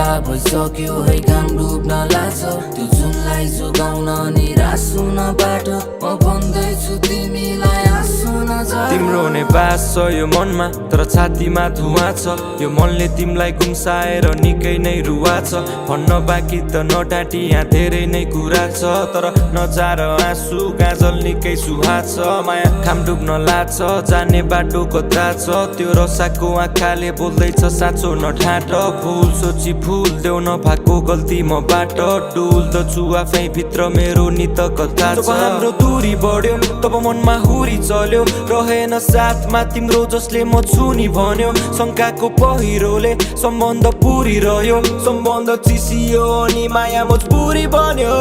बेला भइसक्यो है घाम डुब्न लाग्छ त्यो जुनलाई जोगाउन निराश हुन बाटो म भन्दैछु तिमीलाई आँसु नझर तिम्रो नै बास छ यो मनमा तर छातीमा धुवा छ यो मनले तिमीलाई गुम्साएर निकै नै रुवा छ भन्न बाँकी त नटाटी यहाँ धेरै नै कुरा छ तर नजार आँसु गाजल निकै सुहा छ माया घाम डुब्न लाग्छ जाने बाटो कता छ त्यो रसाको आँखाले बोल्दैछ साँचो नठाट भुल सोची फुल देऊ नभएको गल्ती मबाट डुल त छु आफै भित्र मेरो नित कथा छ हाम्रो दूरी बढ्यो तब मनमा हुरी चल्यो रहेन साथमा तिम्रो जसले म छु नि भन्यो शङ्काको पहिरोले सम्बन्ध पुरी रह्यो सम्बन्ध चिसियो अनि माया मजबुरी बन्यो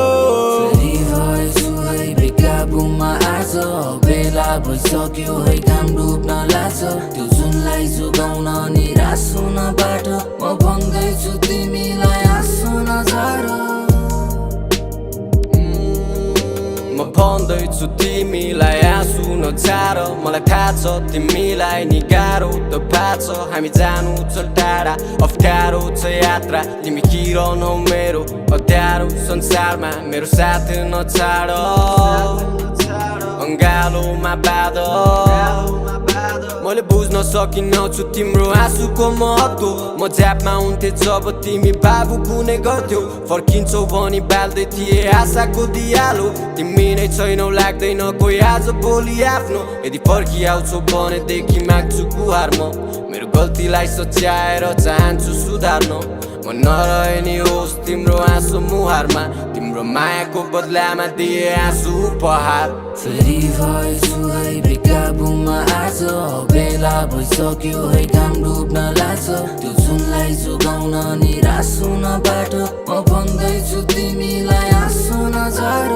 बेकाबुमा आज बेला भइसक्यो है घाम डुब्न लाग्छ त्यो जुनलाई जोगाउन निराश हुन बाटो म भन्दैछु तिमीलाई आँसु नझर म भन्दैछु तिमीलाई आँसु नझार मलाई थाहा छ तिमीलाई नि गाह्रो त भएको छ हामी जानु छ टाढा अप्ठ्यारो छ यात्रा तिमी किरनौ मेरो अध्यारो संसारमा मेरो साथ नछाड अङ्गालोमा बादल मैले बुझ्न सकिनँ छु तिम्रो आँसुको महत्व म झ्यापमा हुन्थे जब तिमी बाबु कुनै गर्थ्यौ फर्किन्छौ भनी बाल्दै थिए आशाको दियालो तिमी नै छैनौ लाग्दैन कोही आज भोलि आफ्नो यदि फर्किआउँछौ भनेदेखि माग्छु गुहार म मेरो गल्तीलाई सच्याएर चाहन्छु सुधार्न म नरहे नि होस् तिम्रो आँसु मुहारमा तिम्रो मायाको बदलामा दिए आँसु उपहार फेरि भएछु है बेकाबुमा आज बेला भइसक्यो है घाम डुब्न लाग्छ त्यो जुनलाई जोगाउन निराश हुन बाटो म भन्दैछु तिमीलाई आँसु नझर